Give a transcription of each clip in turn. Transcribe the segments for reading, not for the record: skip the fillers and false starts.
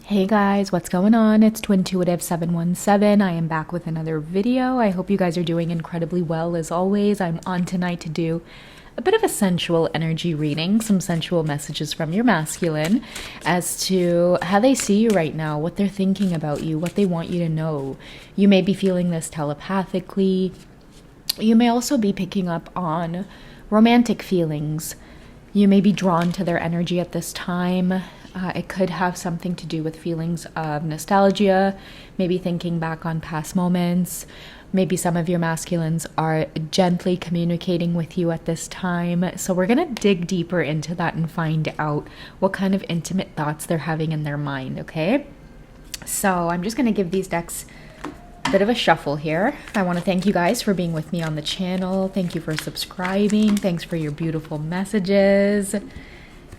Hey guys, what's going on? It's Twintuitive717. I am back with another video. I hope you guys are doing incredibly well as always. I'm on tonight to do a bit of a sensual energy reading, some sensual messages from your masculine as to how they see you right now, what they're thinking about you, what they want you to know. You may be feeling this telepathically. You may also be picking up on romantic feelings. You may be drawn to their energy at this time. It could have something to do with feelings of nostalgia, maybe thinking back on past moments. Maybe some of your masculines are gently communicating with you at this time. So we're going to dig deeper into that and find out what kind of intimate thoughts they're having in their mind, okay? So I'm just going to give these decks a bit of a shuffle here. I want to thank you guys for being with me on the channel. Thank you for subscribing. Thanks for your beautiful messages.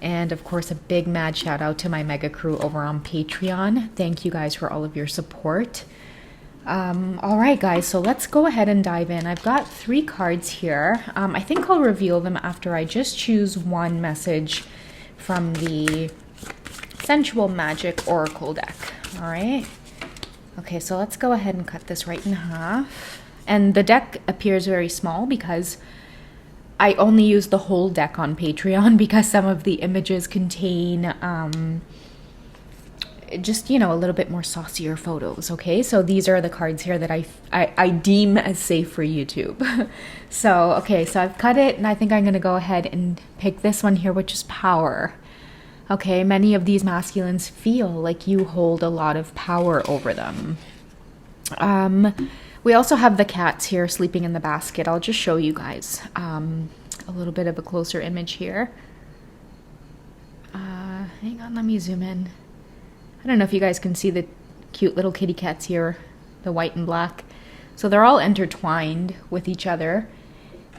And of course, a big mad shout out to my mega crew over on Patreon. Thank you guys for all of your support. All right, guys, so let's go ahead and dive in. I've got 3 cards here. I think I'll reveal them after I just choose one message from the Sensual Magic Oracle deck. All right. Okay, so let's go ahead and cut this right in half. And the deck appears very small because I only use the whole deck on Patreon because some of the images contain just, a little bit more saucier photos, okay? So these are the cards here that I deem as safe for YouTube. So, okay, so I've cut it, and I think I'm going to go ahead and pick this one here, which is power. Okay, many of these masculines feel like you hold a lot of power over them. We also have the cats here sleeping in the basket. I'll just show you guys a little bit of a closer image here. Hang on, let me zoom in. I don't know if you guys can see the cute little kitty cats here, the white and black. So they're all intertwined with each other.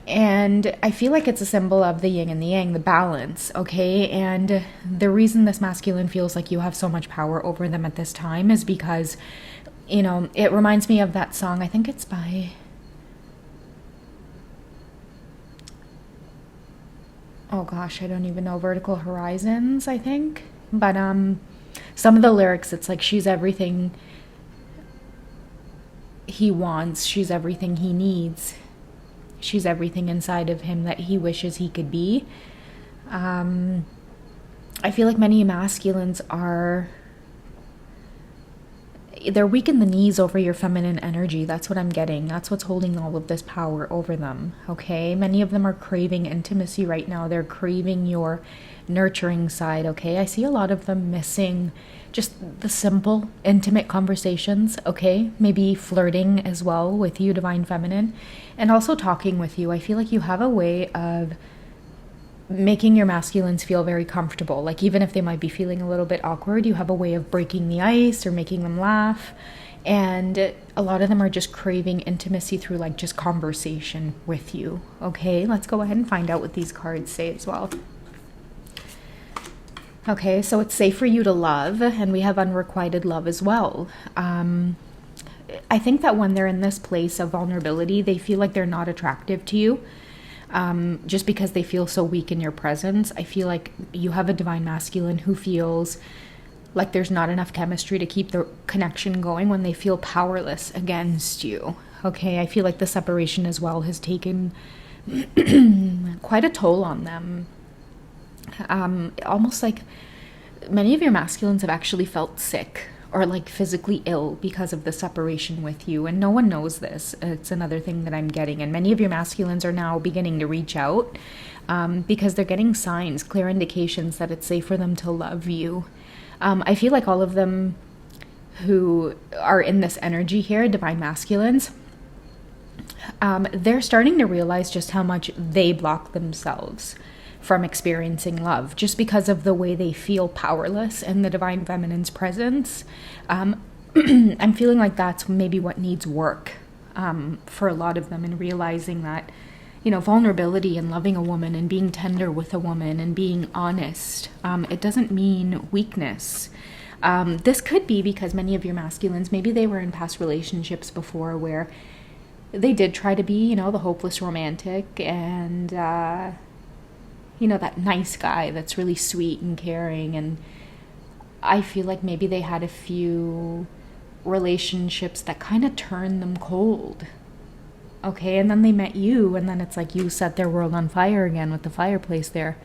And I feel like it's a symbol of the yin and the yang, the balance, okay? And the reason this masculine feels like you have so much power over them at this time is because it reminds me of that song. I think it's by, oh gosh, I don't even know, Vertical Horizons, I think. But some of the lyrics, it's like she's everything he wants. She's everything he needs. She's everything inside of him that he wishes he could be. I feel like many masculines they're weak in the knees over your feminine energy. That's what I'm getting. That's what's holding all of this power over them, okay? Many of them are craving intimacy right now. They're craving your nurturing side, okay? I see a lot of them missing just the simple, intimate conversations, okay? Maybe flirting as well with you, Divine Feminine, and also talking with you. I feel like you have a way of making your masculines feel very comfortable. Like even if they might be feeling a little bit awkward, you have a way of breaking the ice or making them laugh. And a lot of them are just craving intimacy through like just conversation with you. Okay, let's go ahead and find out what these cards say as well. Okay, so it's safe for you to love, and we have unrequited love as well. I think that when they're in this place of vulnerability, they feel like they're not attractive to you. Just because they feel so weak in your presence. I feel like you have a divine masculine who feels like there's not enough chemistry to keep the connection going when they feel powerless against you. Okay, I feel like the separation as well has taken quite a toll on them. Almost like many of your masculines have actually felt sick or like physically ill because of the separation with you, and no one knows this. It's another thing that I'm getting, and many of your masculines are now beginning to reach out because they're getting signs, clear indications that it's safe for them to love you. I feel like all of them who are in this energy here, divine masculines, they're starting to realize just how much they block themselves from experiencing love just because of the way they feel powerless in the divine feminine's presence. I'm feeling like that's maybe what needs work for a lot of them, in realizing that vulnerability and loving a woman and being tender with a woman and being honest, it doesn't mean weakness. This could be because many of your masculines, maybe they were in past relationships before where they did try to be the hopeless romantic and that nice guy that's really sweet and caring, and I feel like maybe they had a few relationships that kind of turned them cold. Okay, and then they met you, and then it's like you set their world on fire again with the fireplace there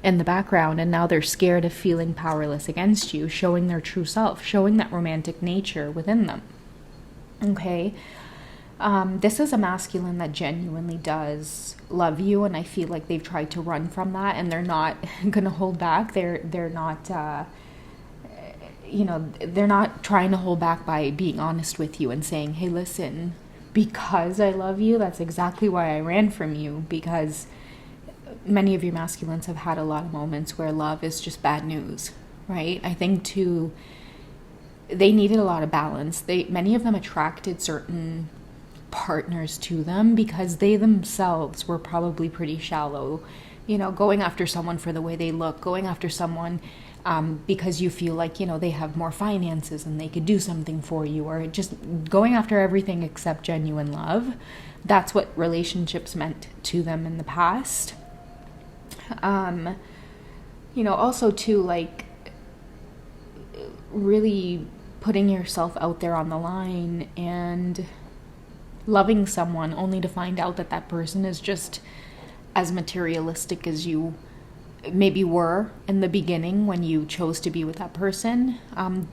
in the background, and now they're scared of feeling powerless against you, showing their true self, showing that romantic nature within them. Okay, this is a masculine that genuinely does love you, and I feel like they've tried to run from that, and they're not gonna hold back. They're not. They're not trying to hold back by being honest with you and saying, hey, listen, because I love you, that's exactly why I ran from you, because many of your masculines have had a lot of moments where love is just bad news, right? I think too, they needed a lot of balance. Many of them attracted certain partners to them because they themselves were probably pretty shallow, going after someone for the way they look, going after someone because you feel like, they have more finances and they could do something for you, or just going after everything except genuine love. That's what relationships meant to them in the past. Also too, like, really putting yourself out there on the line and loving someone only to find out that that person is just as materialistic as you maybe were in the beginning when you chose to be with that person.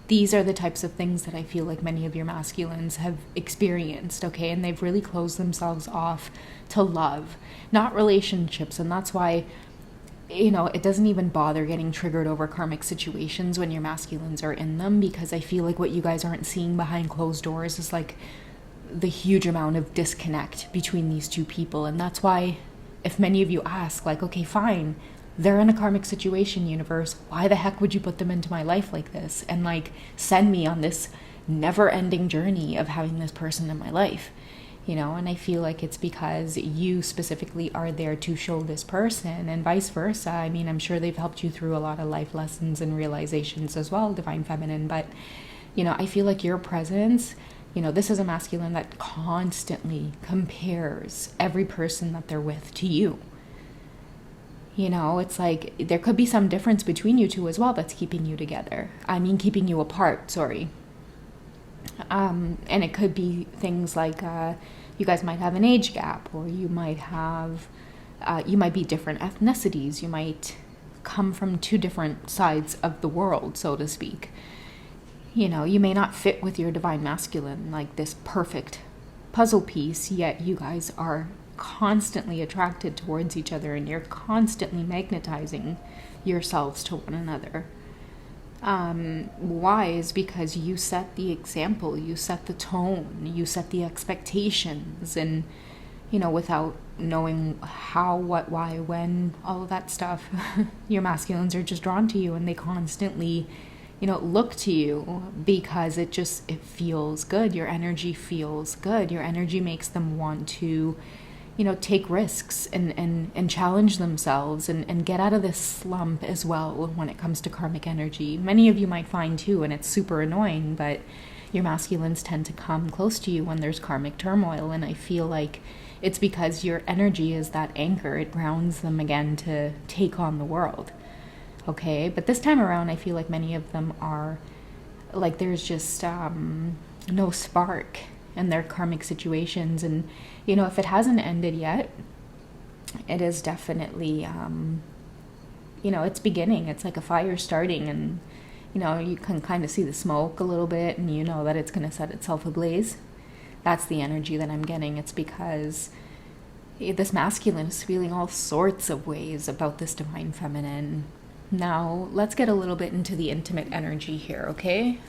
These are the types of things that I feel like many of your masculines have experienced, okay? And they've really closed themselves off to love, not relationships. And that's why, it doesn't even bother getting triggered over karmic situations when your masculines are in them, because I feel like what you guys aren't seeing behind closed doors is like the huge amount of disconnect between these two people. And that's why if many of you ask, like, okay, fine, they're in a karmic situation, universe, why the heck would you put them into my life like this and like send me on this never-ending journey of having this person in my life? And I feel like it's because you specifically are there to show this person, and vice versa. I mean, I'm sure they've helped you through a lot of life lessons and realizations as well, Divine Feminine, but I feel like your presence, this is a masculine that constantly compares every person that they're with to you. It's like there could be some difference between you two as well that's keeping you together. I mean, keeping you apart, sorry. And it could be things like you guys might have an age gap, or you might be different ethnicities. You might come from two different sides of the world, so to speak. You may not fit with your divine masculine, like this perfect puzzle piece, yet you guys are constantly attracted towards each other, and you're constantly magnetizing yourselves to one another. Why? Is because you set the example, you set the tone, you set the expectations, and without knowing how, what, why, when, all of that stuff, your masculines are just drawn to you, and they constantly look to you because it feels good. Your energy feels good. Your energy makes them want to take risks and challenge themselves and get out of this slump as well when it comes to karmic energy. Many of you might find too, and it's super annoying, but your masculines tend to come close to you when there's karmic turmoil, and I feel like it's because your energy is that anchor. It grounds them again to take on the world. Okay, but this time around, I feel like many of them are like there's just no spark in their karmic situations, and if it hasn't ended yet, it is definitely it's beginning. It's like a fire starting, and you can kind of see the smoke a little bit, and that it's going to set itself ablaze. That's the energy that I'm getting. It's because this masculine is feeling all sorts of ways about this divine feminine. Now, let's get a little bit into the intimate energy here, okay?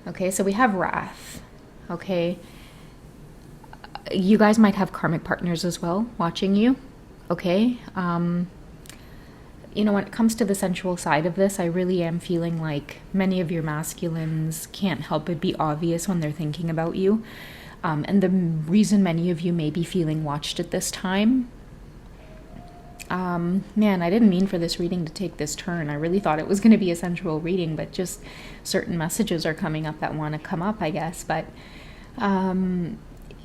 Okay, so we have Wrath, okay? You guys might have karmic partners as well watching you, okay? When it comes to the sensual side of this, I really am feeling like many of your masculines can't help but be obvious when they're thinking about you. And the reason many of you may be feeling watched at this time, man, I didn't mean for this reading to take this turn. I really thought it was going to be a sensual reading, but just certain messages are coming up that want to come up, I guess. But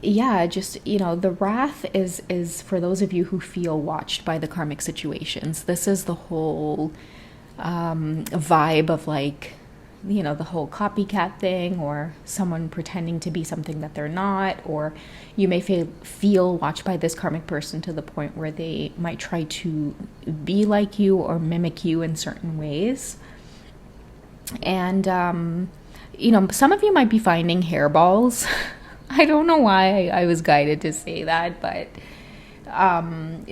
yeah, just, the wrath is for those of you who feel watched by the karmic situations. This is the whole vibe of like, the whole copycat thing, or someone pretending to be something that they're not, or you may feel watched by this karmic person to the point where they might try to be like you or mimic you in certain ways. And, some of you might be finding hairballs. I don't know why I was guided to say that, but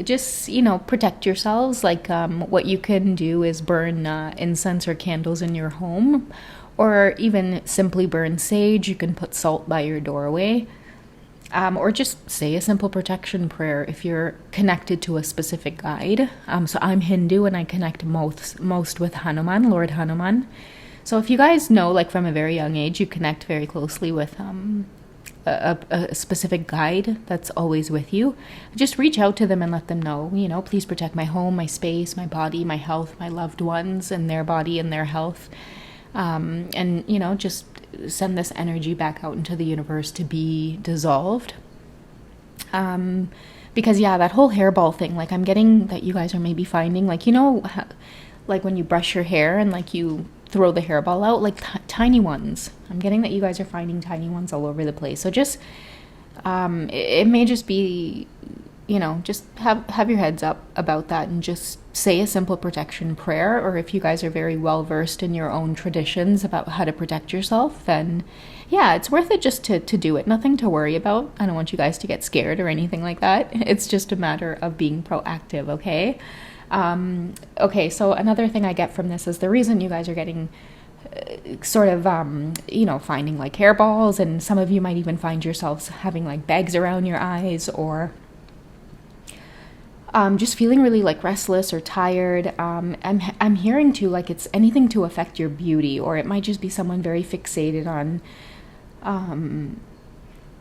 just, protect yourselves. Like, what you can do is burn incense or candles in your home, or even simply burn sage. You can put salt by your doorway, or just say a simple protection prayer if you're connected to a specific guide. So I'm Hindu and I connect most with Hanuman, Lord Hanuman. So if you guys know, like from a very young age, you connect very closely with a specific guide that's always with you, just reach out to them and let them know, please protect my home, my space, my body, my health, my loved ones and their body and their health. And, just send this energy back out into the universe to be dissolved. Because, yeah, that whole hairball thing, like I'm getting that you guys are maybe finding, like, like when you brush your hair and like you throw the hairball out, like tiny ones. I'm getting that you guys are finding tiny ones all over the place. So just, it may just be, just have your heads up about that and just say a simple protection prayer. Or if you guys are very well versed in your own traditions about how to protect yourself, then yeah, it's worth it just to do it. Nothing to worry about. I don't want you guys to get scared or anything like that. It's just a matter of being proactive, okay? Okay, so another thing I get from this is the reason you guys are getting sort of, finding like hairballs, and some of you might even find yourselves having like bags around your eyes, or just feeling really like restless or tired. I'm hearing too, like it's anything to affect your beauty, or it might just be someone very fixated on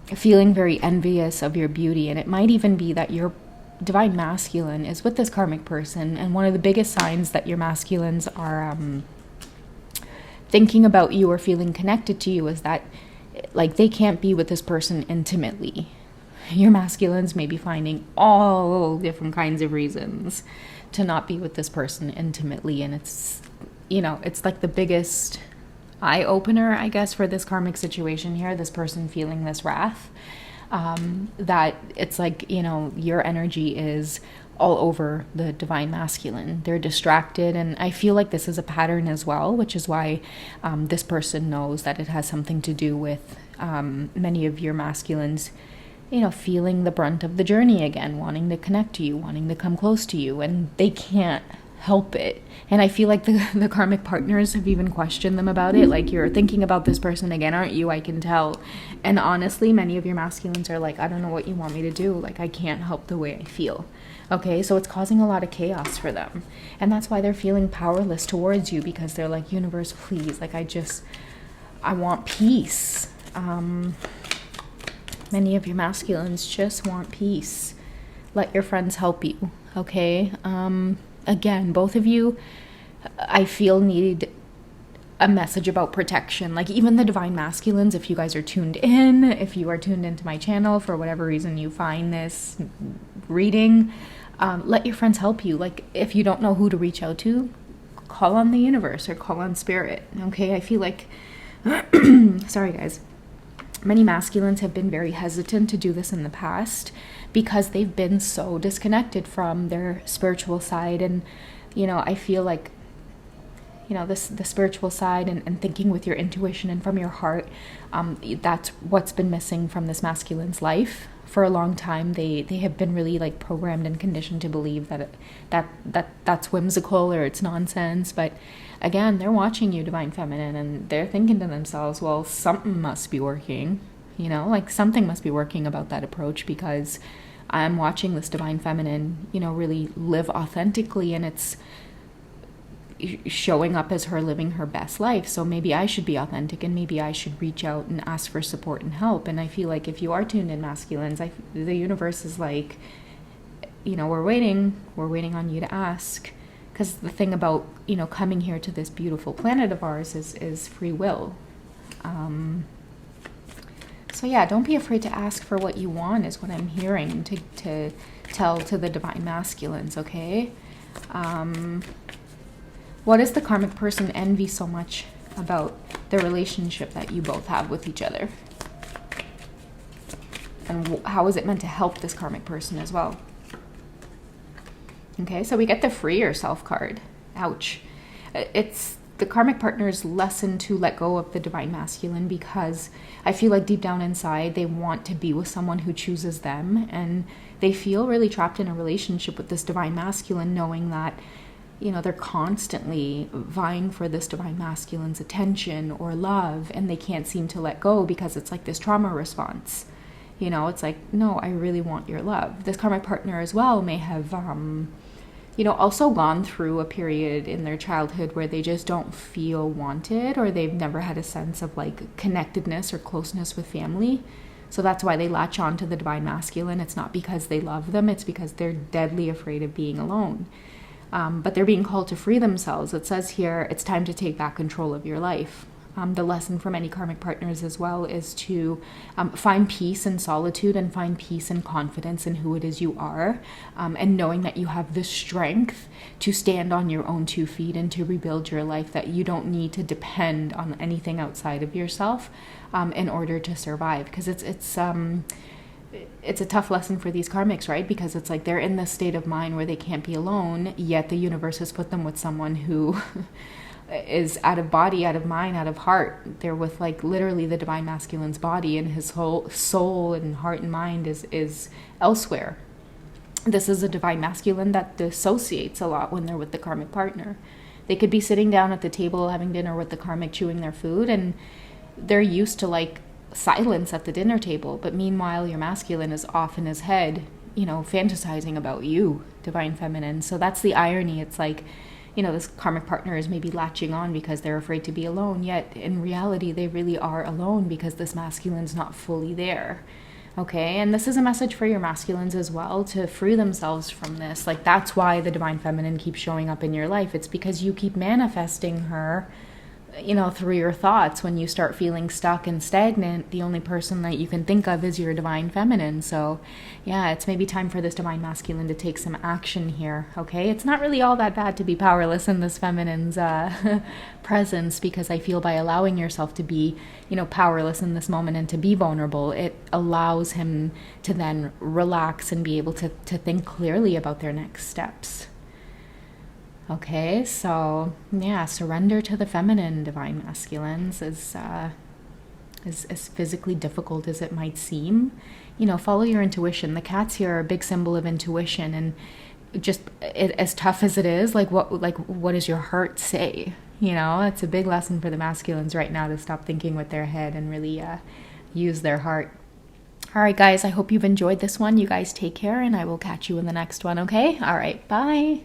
feeling very envious of your beauty, and it might even be that your divine masculine is with this karmic person, and one of the biggest signs that your masculines are thinking about you or feeling connected to you is that like they can't be with this person intimately. Your masculines may be finding all different kinds of reasons to not be with this person intimately, and it's it's like the biggest eye opener, I guess, for this karmic situation here, this person feeling this wrath. That it's like, your energy is all over the divine masculine. They're distracted, and I feel like this is a pattern as well, which is why this person knows that it has something to do with many of your masculines, feeling the brunt of the journey again, wanting to connect to you, wanting to come close to you, and they can't help it. And I feel like the karmic partners have even questioned them about it. Like, you're thinking about this person again, aren't you? I can tell. And honestly, many of your masculines are like, I don't know what you want me to do. Like, I can't help the way I feel. Okay, so it's causing a lot of chaos for them. And that's why they're feeling powerless towards you, because they're like, universe, please. Like, I want peace. Many of your masculines just want peace. Let your friends help you. Okay? Again, both of you, I feel, need a message about protection. Like, even the divine masculines, if you guys are tuned in, if you are tuned into my channel for whatever reason you find this reading, let your friends help you. Like, if you don't know who to reach out to, call on the universe or call on spirit. Okay, I feel like sorry guys, many masculines have been very hesitant to do this in the past because they've been so disconnected from their spiritual side. And I feel like the spiritual side and thinking with your intuition and from your heart, that's what's been missing from this masculine's life for a long time. They have been really like programmed and conditioned to believe that's whimsical or it's nonsense. But again, they're watching you, divine feminine, and they're thinking to themselves, well, something must be working. Like something must be working about that approach, because I'm watching this divine feminine, really live authentically, and it's showing up as her living her best life. So maybe I should be authentic, and maybe I should reach out and ask for support and help. And I feel like if you are tuned in masculines, the universe is like, we're waiting on you to ask. Because the thing about, coming here to this beautiful planet of ours is free will. So yeah, don't be afraid to ask for what you want is what I'm hearing to tell to the divine masculines, okay? What does the karmic person envy so much about the relationship that you both have with each other? And how is it meant to help this karmic person as well? Okay, so we get the free yourself card. Ouch. It's the karmic partner's lesson to let go of the divine masculine, because I feel like deep down inside they want to be with someone who chooses them, and they feel really trapped in a relationship with this divine masculine, knowing that, you know, they're constantly vying for this divine masculine's attention or love, and they can't seem to let go because it's like this trauma response. You know, it's like, no, I really want your love. This karmic partner as well may have also gone through a period in their childhood where they just don't feel wanted, or they've never had a sense of like connectedness or closeness with family. So that's why they latch on to the divine masculine. It's not because they love them, it's because they're deadly afraid of being alone. But they're being called to free themselves. It says here, it's time to take back control of your life. The lesson for many karmic partners as well is to find peace in solitude and find peace and confidence in who it is you are, and knowing that you have the strength to stand on your own 2 feet and to rebuild your life, that you don't need to depend on anything outside of yourself in order to survive. Because it's a tough lesson for these karmics, right? Because it's like they're in this state of mind where they can't be alone, yet the universe has put them with someone who is out of body, out of mind, out of heart. They're with like literally the divine masculine's body, and his whole soul and heart and mind is elsewhere. This is a divine masculine that dissociates a lot when they're with the karmic partner. They could be sitting down at the table having dinner with the karmic, chewing their food, and they're used to like silence at the dinner table, but meanwhile your masculine is off in his head, you know, fantasizing about you, divine feminine. So that's the irony. It's like, you know, this karmic partner is maybe latching on because they're afraid to be alone, yet in reality they really are alone because this masculine's not fully there. Okay, and this is a message for your masculines as well, to free themselves from this. Like, that's why the divine feminine keeps showing up in your life. It's because you keep manifesting her, you know, through your thoughts. When you start feeling stuck and stagnant, the only person that you can think of is your divine feminine. So yeah, it's maybe time for this divine masculine to take some action here. Okay, it's not really all that bad to be powerless in this feminine's presence, because I feel by allowing yourself to be, you know, powerless in this moment and to be vulnerable, it allows him to then relax and be able to think clearly about their next steps. Okay, so yeah, surrender to the feminine, divine masculines, is as physically difficult as it might seem. You know, follow your intuition. The cats here are a big symbol of intuition, and just as tough as it is, what does your heart say? You know, it's a big lesson for the masculines right now to stop thinking with their head and really use their heart. All right, guys, I hope you've enjoyed this one. You guys take care, and I will catch you in the next one, okay? All right, bye.